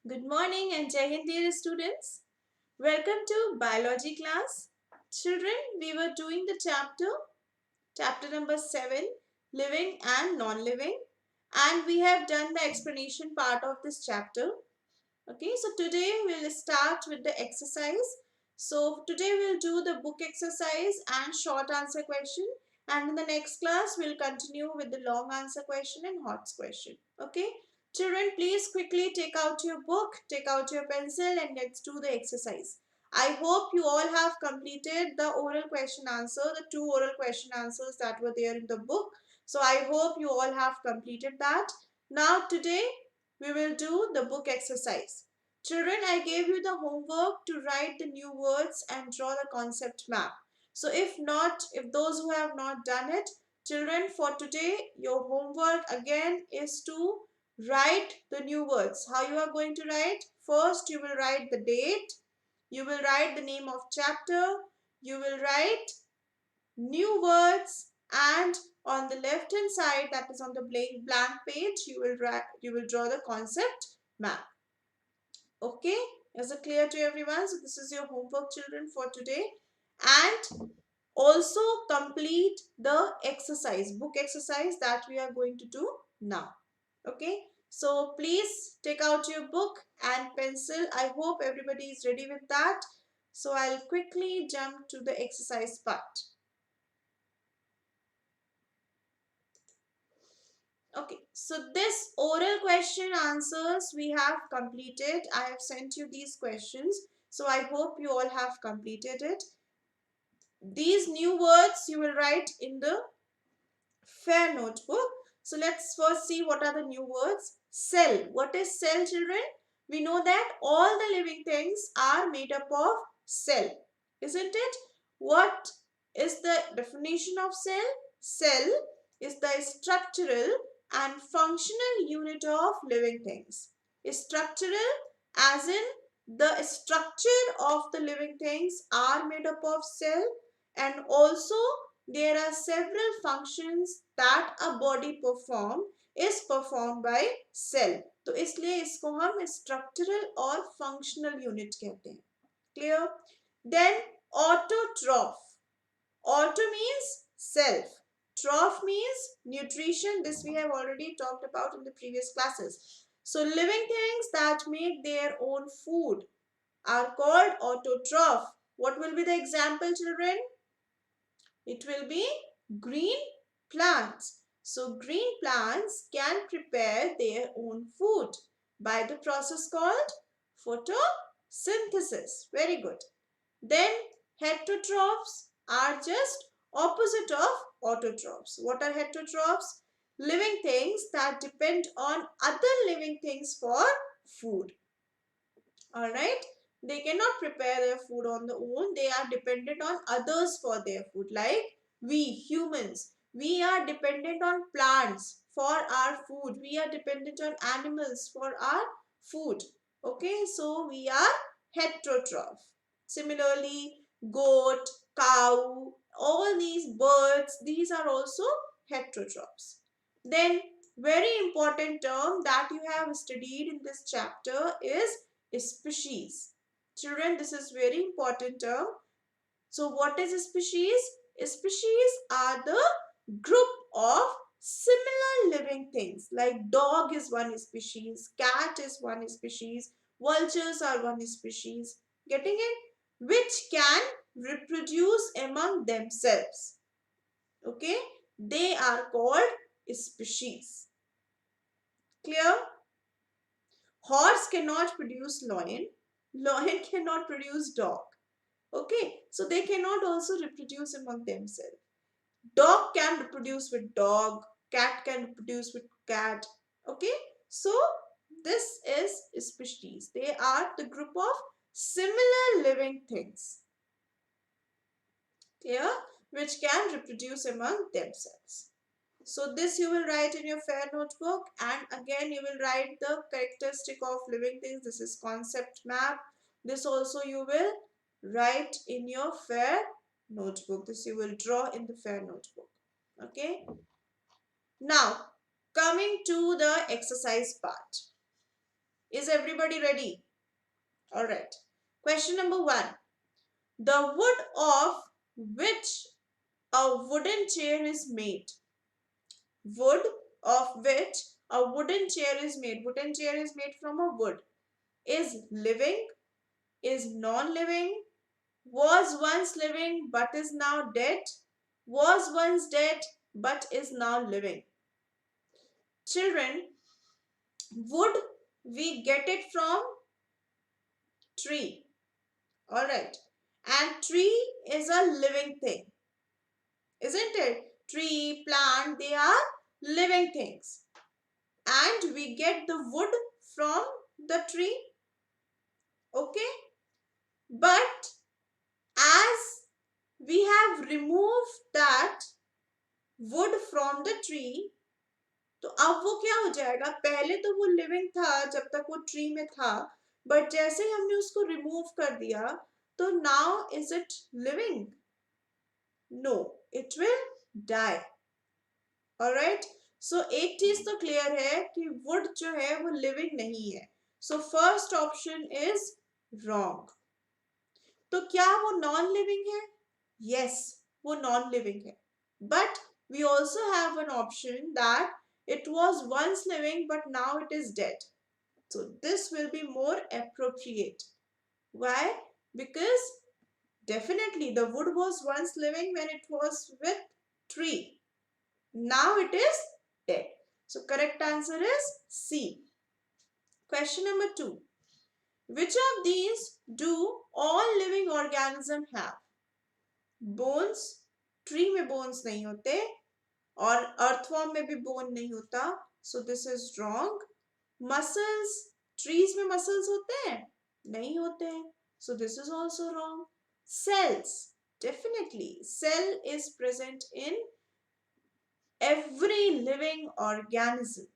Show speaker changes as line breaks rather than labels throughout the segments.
Good morning and Jai Hind, dear students. Welcome to biology class. Children, we were doing the chapter number 7, living and non-living, and we have done the explanation part of this chapter. Okay, so today we'll start with the exercise. So today we'll do the book exercise and short answer question, and in the next class we'll continue with the long answer question and hot question. Okay, children, please quickly take out your book, take out your pencil, and let's do the exercise. I hope you all have completed the oral question answer, the two oral question answers that were there in the book. So I hope you all have completed that. Now today we will do the book exercise. Children, I gave you the homework to write the new words and draw the concept map. So if those who have not done it, children, for today, your homework again is to write the new words. How you are going to write? First, you will write the date. You will write the name of chapter. You will write new words, and on the left hand side, that is on the blank page, you will draw the concept map. Okay, is it clear to everyone? So this is your homework, children, for today. And also complete the exercise, book exercise that we are going to do now. Okay, so please take out your book and pencil. I hope everybody is ready with that. So I'll quickly jump to the exercise part. Okay, so this oral question answers we have completed. I have sent you these questions. So I hope you all have completed it. These new words you will write in the fair notebook. So let's first see what are the new words. Cell. What is cell, children? We know that all the living things are made up of cell, isn't it? What is the definition of cell? Cell is the structural and functional unit of living things. Structural as in the structure of the living things are made up of cell, and also there are several functions that a body is performed by cell. तो इसलिए इसको हम structural और functional unit कहते हैं. Clear? Then autotroph. Auto means self. Troph means nutrition. This we have already talked about in the previous classes. So living things that make their own food are called autotroph. What will be the example, children? It will be green plants. So green plants can prepare their own food by the process called photosynthesis. Very good. Then heterotrophs are just opposite of autotrophs. What are heterotrophs? Living things that depend on other living things for food. Alright. They cannot prepare their food on their own. They are dependent on others for their food. Like we humans. We are dependent on plants for our food. We are dependent on animals for our food. Okay. So we are heterotroph. Similarly, goat, cow, all these birds, these are also heterotrophs. Then very important term that you have studied in this chapter is species. Children, this is very important term. So what is a species? Species are the group of similar living things. Like dog is one species, cat is one species, vultures are one species. Getting it? Which can reproduce among themselves. Okay? They are called species. Clear? Horse cannot produce lion. Lion cannot produce dog. Okay, so they cannot also reproduce among themselves. Dog can reproduce with dog. Cat can reproduce with cat. Okay, so this is species. They are the group of similar living things. Clear? Which can reproduce among themselves. So this you will write in your fair notebook, and again you will write the characteristic of living things. This is concept map. This also you will write in your fair notebook. This you will draw in the fair notebook. Okay. Now coming to the exercise part. Is everybody ready? All right. Question number 1. The wood of which a wooden chair is made. Wood of which a wooden chair is made. Wooden chair is made from a wood. Is living, is non-living, was once living but is now dead, was once dead but is now living. Children, wood, we get it from tree. All right. And tree is a living thing, isn't it? Tree, plant, they are living things. And we get the wood from the tree. Okay. But as we have removed that wood from the tree, तो अब वो क्या हो जाएगा? पहले तो वो living था जब तक वो ट्री में था, बट जैसे हमने उसको रिमूव कर दिया तो now is it living? No, it will die. Alright, so एक चीज तो क्लियर है कि वुड जो है वो लिविंग नहीं है. So first option is wrong. तो क्या वो नॉन लिविंग है? यस, वो नॉन लिविंग है. But we also have an option that it was once living but now it is dead. So this will be more appropriate. Why? Because definitely the wood was once living when it was with tree. Now it is dead. So correct answer is C. Question number 2. Which of these do all living organisms have? Bones. Tree में bones नहीं होते और earthworm में भी bone नहीं होता, so this is wrong. Muscles, trees में muscles होते हैं? नहीं होते हैं, so this is also wrong. Cells, definitely cell is present in every living organism,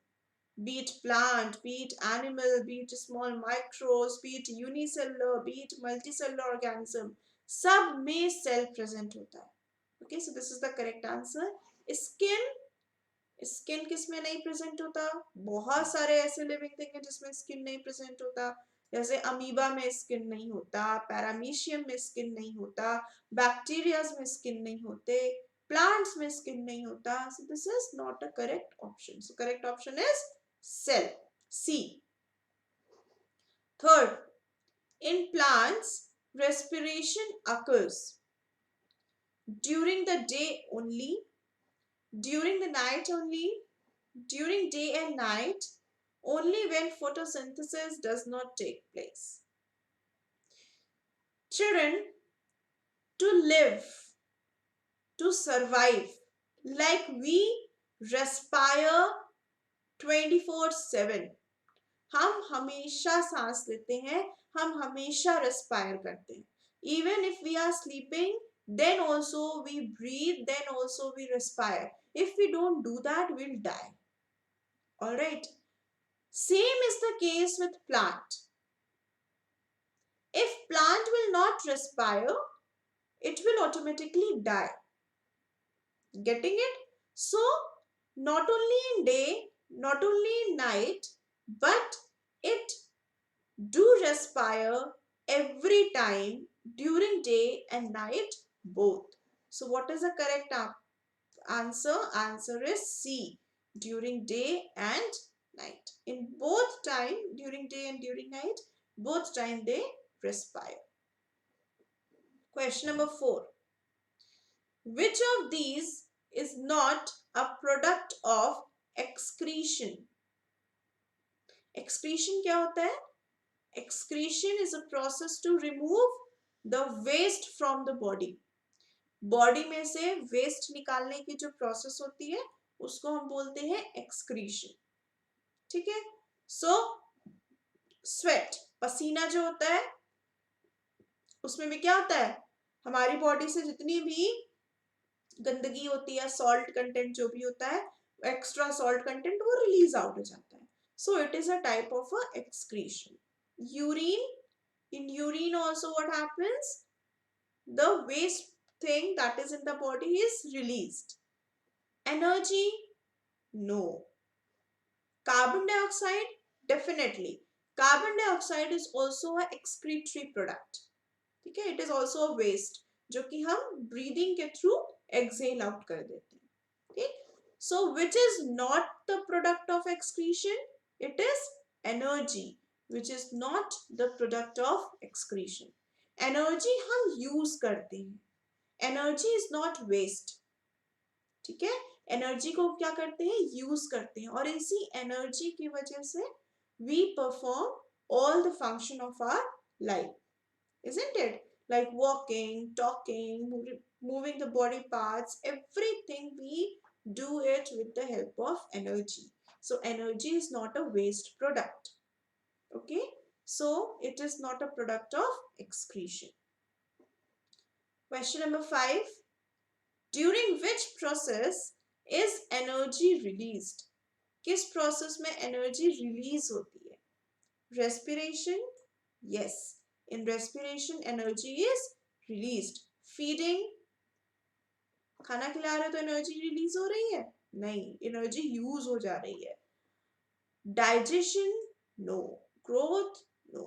be it plant, be it animal, be it small microbes, be it unicellular, be it multicellular organism, सब में cell present होता है. Okay, so this is the correct answer. Skin, skin किस में नहीं present होता? बहुत सारे ऐसे लिविंग थिंग है जिसमें स्किन नहीं प्रेजेंट होता. जैसे अमीबा में स्किन नहीं होता, पैरामीशियम में स्किन नहीं होता, बैक्टीरियाज में स्किन नहीं होते, प्लांट्स में स्किन नहीं होता. So this is not a correct option. So correct option is cell, C. Third, in plants, respiration occurs during the day only, during the night only, during day and night, only when photosynthesis does not take place. Children, to live, to survive, like we respire 24/7, हम हमेशा सांस लेते हैं, हम हमेशा respire करते हैं. Even if we are sleeping, then also we breathe, then also we respire. If we don't do that, we'll die. All right. Same is the case with plant. If plant will not respire, it will automatically die. Getting it? So, not only in day, not only in night, but it do respire every time during day and night both. So what is the correct answer? Answer is C, during day and night. In both time, during day and during night, both time they respire. Question number 4. Which of these is not a product of excretion? Excretion क्या होता है? Excretion is a process to remove the waste from the body. Body में से waste निकालने की जो process होती है उसको हम बोलते हैं एक्सक्रीशन. ठीक है. सो स्वेट, पसीना जो होता है उसमें भी क्या होता है? हमारी बॉडी से जितनी भी गंदगी होती है, सॉल्ट कंटेंट जो भी होता है, एक्स्ट्रा सॉल्ट कंटेंट, वो रिलीज आउट हो जाता है. So it is a type of a excretion. Urine, in urine also what happens? The waste thing that is in the body is released. Energy? No. Carbon dioxide? Definitely. Carbon dioxide is also a excretory product, ठीक है, it is also a waste जो कि हम breathing के through exhale out कर देते हैं, ठीक। So which is not the product of excretion, it is energy which is not the product of excretion. Energy हम यूज करते हैं, एनर्जी इज नॉट वेस्ट, ठीक है, एनर्जी को क्या करते हैं, यूज करते हैं, और इसी एनर्जी की वजह से we perform all the function of our life, isn't it? Like walking, talking, moving the body parts, everything we do it with the help of energy. So energy is not a waste product. Okay, so it is not a product of excretion. Question number 5. During which process is energy released? किस process में energy release होती है? Respiration? Yes. In respiration, energy is released. Feeding, खाना खिला रहे हो तो energy release हो रही है? नहीं, एनर्जी यूज हो जा रही है. Digestion? No. Growth? No.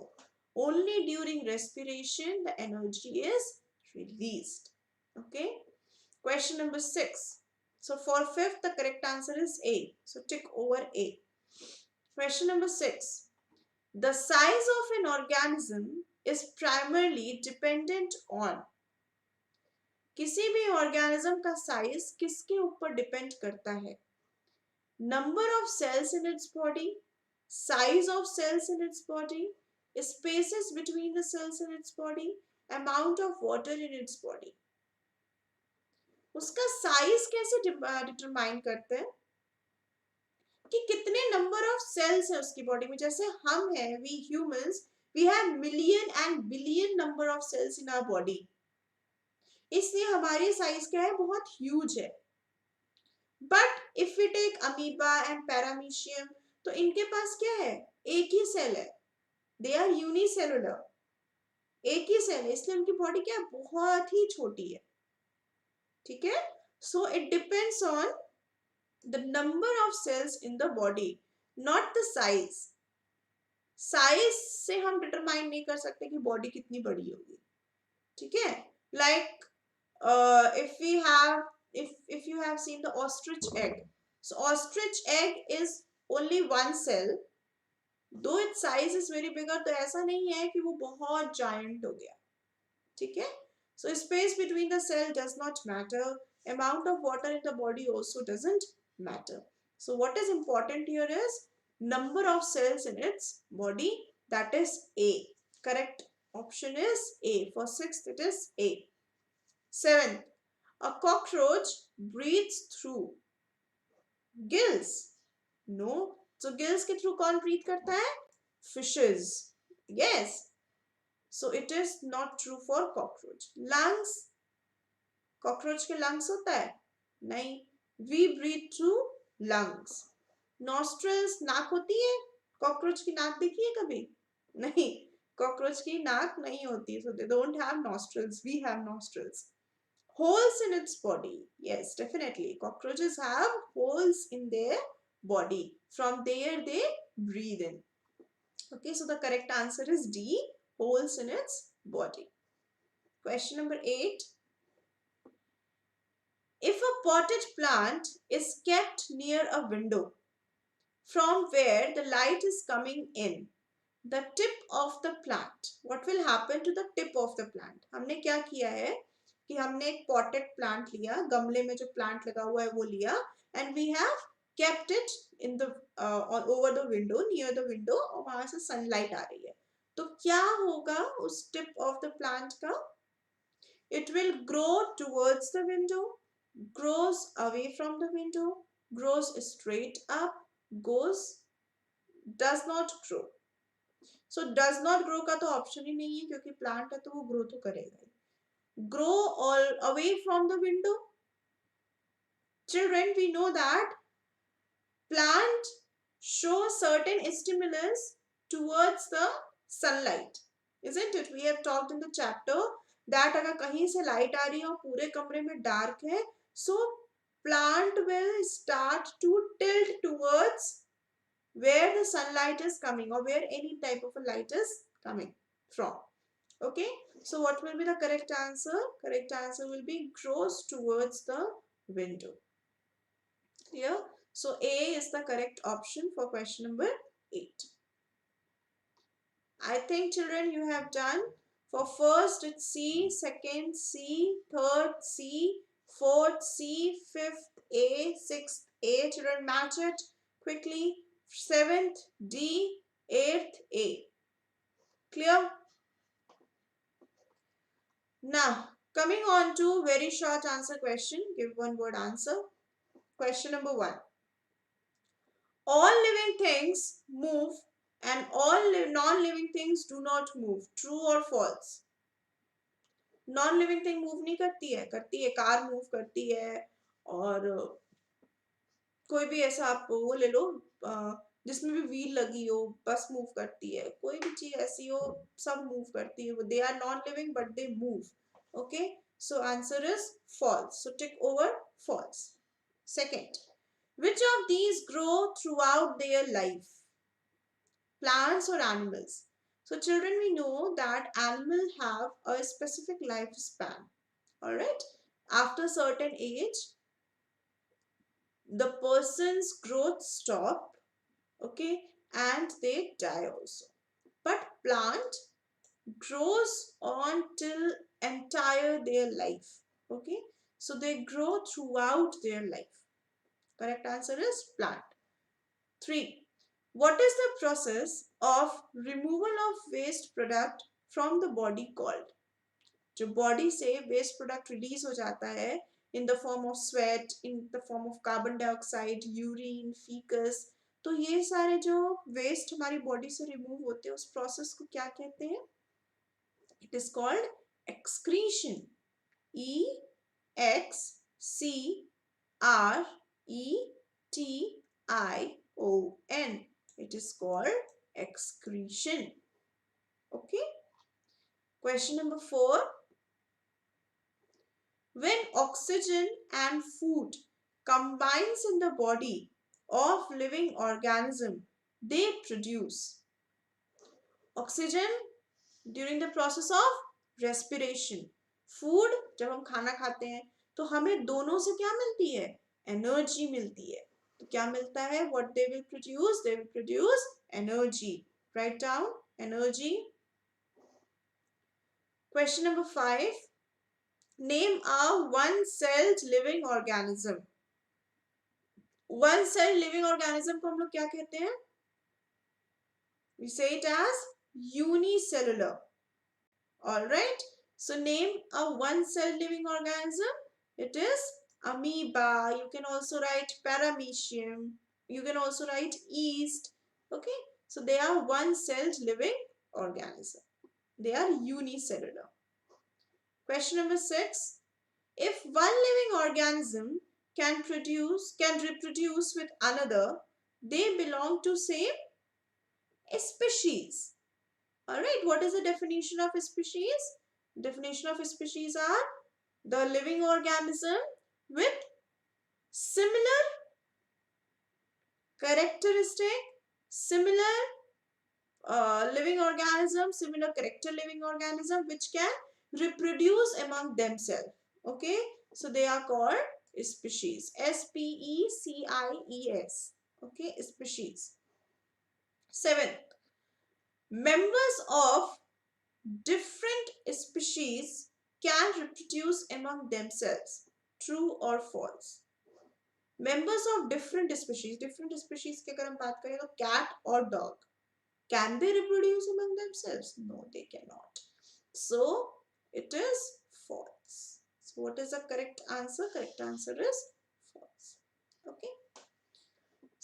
Only during respiration the energy is released. Okay. Question number 6. So for fifth, the correct answer is A. So tick over A. Question number 6. The size of an organism is primarily dependent on. किसी भी organism का size किसके ऊपर depend करता है? Number of cells in its body, size of cells in its body, spaces between the cells in its body, amount of water in its body. उसका size कैसे determine करते हैं कि कितने नंबर ऑफ सेल्स है उसकी बॉडी में? जैसे हम हैं, we humans, we have million and billion number of cells in our body, इसलिए हमारी साइज क्या है, बहुत ह्यूज है. But if we take amoeba and paramecium, तो इनके पास क्या है, एक ही सेल है, दे आर यूनिसेलुलर, एक ही सेल है, इसलिए उनकी बॉडी क्या है, बहुत ही छोटी है, ठीक है. So it depends on the number of cells in the body, not the size. Size से हम डिटरमाइन नहीं कर सकते कि बॉडी कितनी बड़ी होगी, ठीक है. Like if we have, if you have seen the ostrich egg, so ostrich egg is only one cell, though its size is very bigger, तो ऐसा नहीं है कि वो बहुत giant हो गया, ठीक है. So space between the cell does not matter, amount of water in the body also doesn't matter. So what is important here is number of cells in its body, that is A. Correct option is A. For sixth it is A. 7. A cockroach breathes through gills. No. So gills के through कौन breathe करता है? Fishes. Yes. So it is not true for cockroach. Lungs. Cockroach के lungs होता है? नहीं. We breathe through lungs. Nostrils, नाक होती है? कॉकरोच की नाक देखी है कभी? नहीं, कॉकरोच की नाक नहीं होती, so they don't have nostrils. We have nostrils. Holes in its body. Yes, definitely. Cockroaches have holes in their body. From there they breathe in. Okay, so the correct answer is D. Holes in its body. Question number 8. If a potted plant is kept near a window from where the light is coming in, the tip of the plant, what will happen to the tip of the plant? हमने क्या किया है कि हमने एक potted plant लिया, गमले में जो plant लगा हुआ है वो लिया, and we have kept it in the over the window, near the window, और वहां से sunlight आ रही है, तो क्या होगा उस tip of the plant का? It will grow towards the window, grows away from the window, grows straight up, does not grow. So does not grow का तो ऑप्शन ही नहीं है, क्योंकि प्लांट है तो वो ग्रो तो करेगा. Grow all away from the window. Children, we know that plant show certain stimulus towards the sunlight, isn't it? We have talked in the chapter that अगर कहीं से लाइट आ रही है और पूरे कमरे में डार्क है, so plant will start to tilt towards where the sunlight is coming or where any type of a light is coming from. Okay, so what will be the correct answer? Correct answer will be grows towards the window. Clear? So A is the correct option for question number 8. I think children you have done. For first it's C, second C, third C, fourth C, fifth A, sixth A. Children match it quickly. Seventh D, eighth A. Clear? Now coming on to very short answer question. Give one word answer. Question number 1. All living things move and all non-living things do not move. True or false? Non living thing move नहीं करती है car move करती है और कोई भी ऐसा आप वो ले लो जिसमें भी व्हील लगी हो बस मूव करती है कोई भी चीज ऐसी हो सब मूव करती है they are non living but they move okay so answer is false so tick over false second which of these grow throughout their life plants or animals so children we know that animals have a specific lifespan all right after certain age the person's growth stop okay and they die also but plant grows on till entire their life okay so they grow throughout their life correct answer is plant 3 what is the process of removal of waste product from the body called जो body से waste product release हो जाता है in the form of sweat in the form of carbon dioxide urine faeces तो ये सारे जो waste हमारी बॉडी से रिमूव होते हैं उस प्रोसेस को क्या कहते हैं it is called excretion E X C R E T I O N it is called excretion okay question number 4 when oxygen and food combines in the body of living organism they produce oxygen during the process of respiration food जब हम खाना खाते हैं तो हमें दोनों से क्या मिलती है एनर्जी मिलती है तो क्या मिलता है what they will produce energy write down energy question number 5 name a one-celled living organism one cell living organism को हम लोग क्या कहते हैं we say it as unicellular all right so name a one cell living organism it is amoeba you can also write paramecium you can also write yeast okay so they are one celled living organism they are unicellular question number 6 if one living organism can reproduce with another they belong to same species all right what is the definition of species definition of species are the living organism with similar characteristic similar living organism similar character living organism which can reproduce among themselves okay so they are called species species okay species 7 members of different species can reproduce among themselves true or false members of different species की अगर हम बात करें तो cat और dog can they reproduce among themselves no they cannot so it is false so what is the correct answer is false okay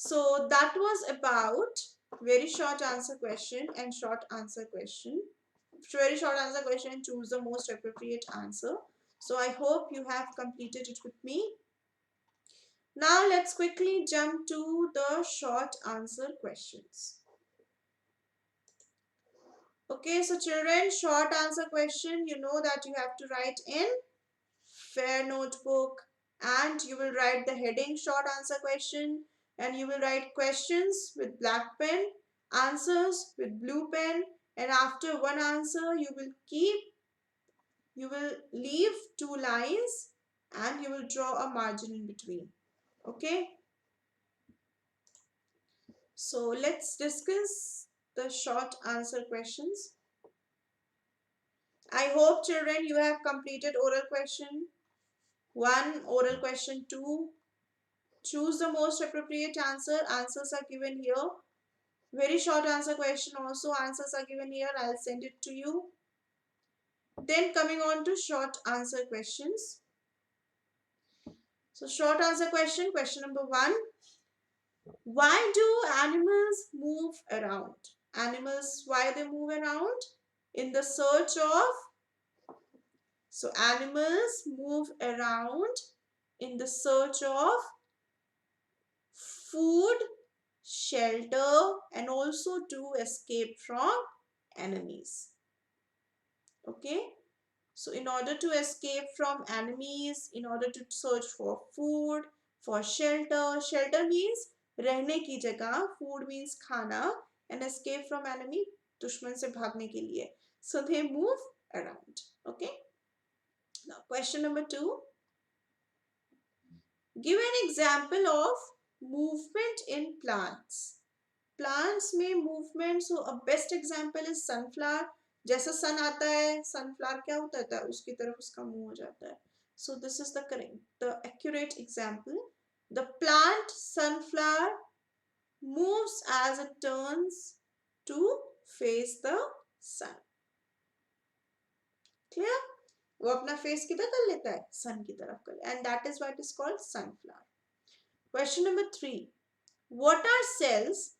so that was about very short answer question and short answer question very short answer question and choose the most appropriate answer so I hope you have completed it with me now let's quickly jump to the short answer questions okay so children short answer question you know that you have to write in fair notebook and you will write the heading short answer question and you will write questions with black pen, answers with blue pen, and after one answer you will leave two lines and you will draw a margin in between. Okay, so let's discuss the short answer questions. I hope children you have completed oral question 1, oral question 2. Choose the most appropriate answer. Answers are given here. Very short answer question also. Answers are given here. I'll send it to you. Then coming on to short answer questions. So short answer question number 1. Why do animals move around? Animals, why they move around? In the search of, so animals move around in the search of food, shelter, and also to escape from enemies. Okay, so in order to escape from enemies, in order to search for food, for shelter, shelter means रहने की जगह, food means खाना, and escape from enemy दुश्मन से भागने के लिए. So they move around. Okay, now question number 2. Give an example of movement in plants. Plants में movement, so a best example is sunflower. जैसा sun आता है, sunflower क्या होता है, उसकी तरफ उसका मुंह हो जाता है. So this is the accurate example. The plant sunflower moves as it turns to face the sun. Clear? वो अपना face किधर कर लेता है, sun की तरफ कर, and that is why it is called sunflower. Question number 3. What are cells?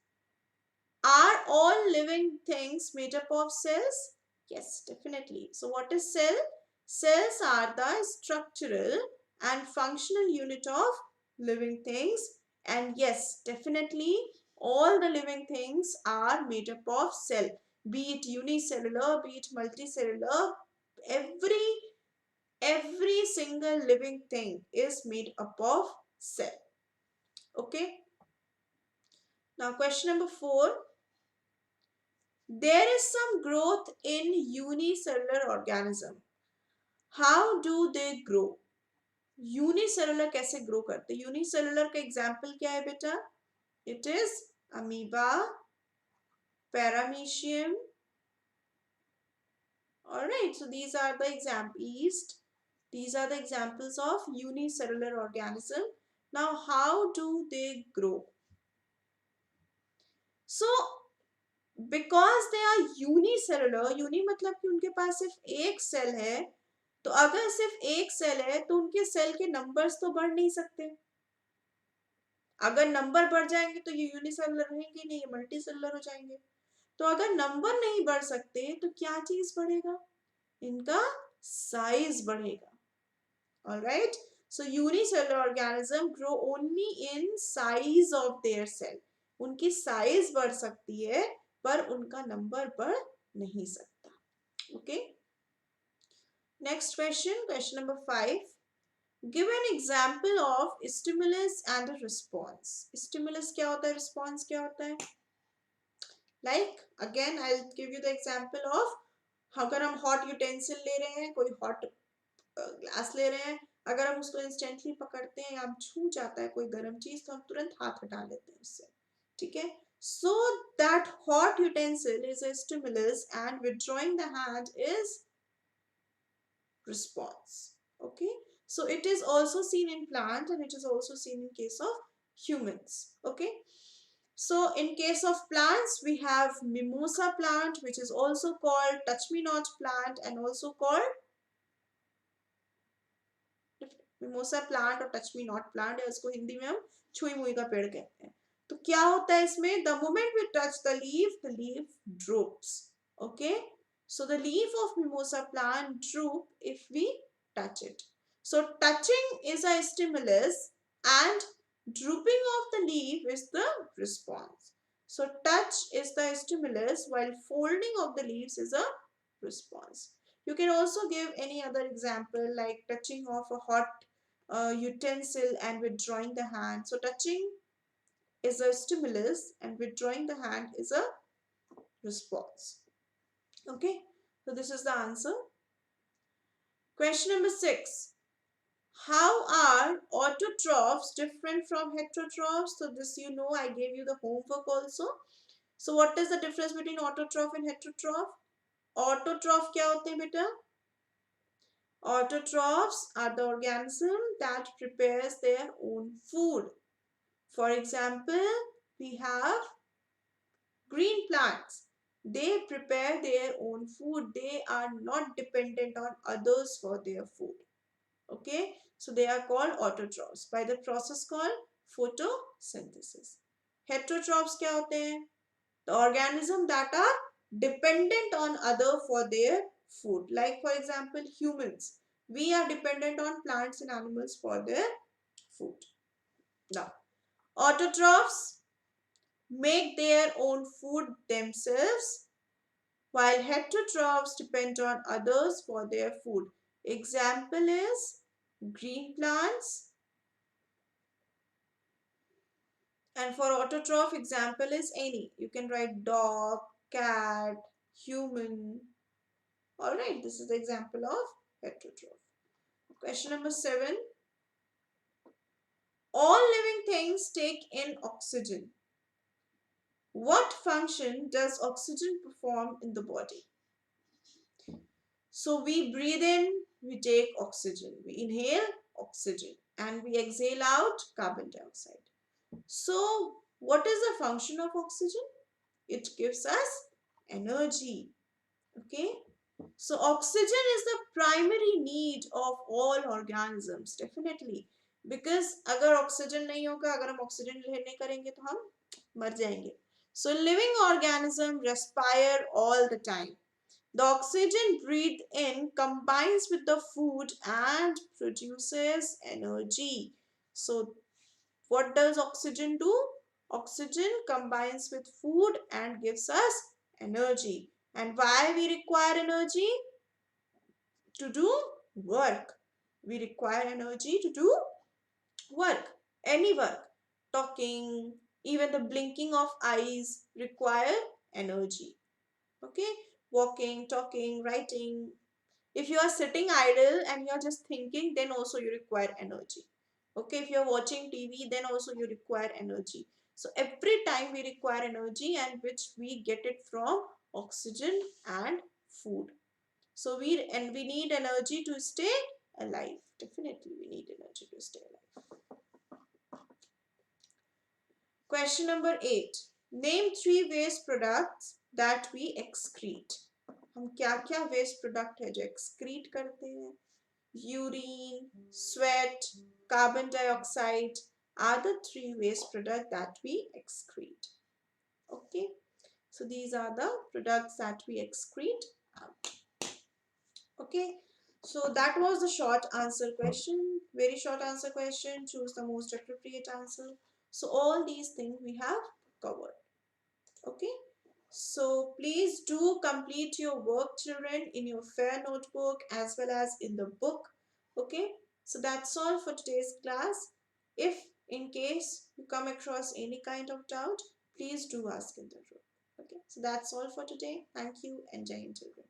Are all living things made up of cells? Yes, definitely. So what is cell? Cells are the structural and functional unit of living things. And yes, definitely all the living things are made up of cell. Be it unicellular, be it multicellular, every single living thing is made up of cell. Okay. Now question number 4. There is some growth in unicellular organism. How do they grow? Unicellular कैसे grow करते? Unicellular का example क्या है बेटा? It is amoeba, paramecium. Alright, so these are the examples. These are the examples of unicellular organism. Now, how do they grow? So, because they are unicellular, uni मतलब कि उनके पास सिर्फ एक सेल है, तो अगर सिर्फ एक सेल है तो उनके सेल के नंबर्स तो बढ़ नहीं सकते. अगर नंबर बढ़ जाएंगे तो ये यूनिसेलुलर रहेंगे नहीं, ये मल्टी सेलुलर हो जाएंगे. तो अगर नंबर नहीं बढ़ सकते तो क्या चीज बढ़ेगा? इनका साइज बढ़ेगा. Alright, so unicellular organism grow only in size of their cell. उनकी साइज बढ़ सकती है पर उनका नंबर बढ़ नहीं सकता. Okay, next question, question number 5. Give an example of stimulus and a response. Stimulus क्या होता है, response क्या होता है? Like again I'll give you the example of, अगर हम hot utensil ले रहे हैं, कोई hot ग्लास ले रहे हैं, अगर हम उसको इंस्टेंटली पकड़ते हैं या हम छू जाता है कोई गर्म चीज तो हम तुरंत हाथ हटा लेते हैं उससे. ठीक है, so that hot utensil is a stimulus and withdrawing the hand is response. Okay, so it is also seen in plant and it is also seen in case of humans. Okay, so in case of plants we have mimosa plant, which is also called touch me not plant and also called mimosa plant और touch me not plant है, उसको हिंदी में हम छुई मुई का पेड़ कहते हैं. तो क्या होता है इसमें? The moment we touch the leaf droops. Okay, so the leaf of mimosa plant droop if we touch it. So touching is a stimulus and drooping of the leaf is the response. So touch is the stimulus while folding of the leaves is a response. You can also give any other example like touching of a hot utensil and withdrawing the hand. So touching is a stimulus and withdrawing the hand is a response. Okay, so this is the answer. Question number 6. How are autotrophs different from heterotrophs? So this you know, I gave you the homework also. So what is the difference between autotroph and heterotroph? Autotroph क्या होते हैं बेटा? Autotrophs are the organism that prepares their own food. For example, we have green plants. They prepare their own food. They are not dependent on others for their food. Okay, so they are called autotrophs by the process called photosynthesis. Heterotrophs क्या होते हैं? The organism that are dependent on other for their food. Like for example, humans. We are dependent on plants and animals for their food. Now, autotrophs make their own food themselves, while heterotrophs depend on others for their food. Example is green plants, and for autotroph example is any. You can write dog, cat, human. Alright, this is the example of heterotroph. Question number 7. All living things take in oxygen. What function does oxygen perform in the body? So we breathe in, we take oxygen. We inhale oxygen and we exhale out carbon dioxide. So what is the function of oxygen? It gives us energy. Okay. So oxygen is the primary need of all organisms, definitely. Because अगर oxygen नहीं होगा, अगर हम oxygen नहीं करेंगे तो हम मर जाएंगे. So living organisms respire all the time. The oxygen breathed in combines with the food and produces energy. So what does oxygen do? Oxygen combines with food and gives us energy. And why we require energy? To do work. We require energy to do work. Any work. Talking, even the blinking of eyes require energy. Okay? Walking, talking, writing. If you are sitting idle and you are just thinking, then also you require energy. Okay, if you are watching TV, then also you require energy. So every time we require energy, and which we get it from oxygen and food. So we need energy to stay alive. Definitely we need energy to stay alive. Question number 8. Name 3 waste products that we excrete. हम क्या क्या waste product है जो excrete करते हैं? Urine, sweat, carbon dioxide are the 3 waste products that we excrete. Okay, so these are the products that we excrete out. Okay, so that was the short answer question. Very short answer question. Choose the most appropriate answer. So all these things we have covered. Okay, so please do complete your work, children, in your fair notebook as well as in the book. Okay, so that's all for today's class. If in case you come across any kind of doubt, please do ask in the group. Okay, so that's all for today. Thank you and Jai Hind, children.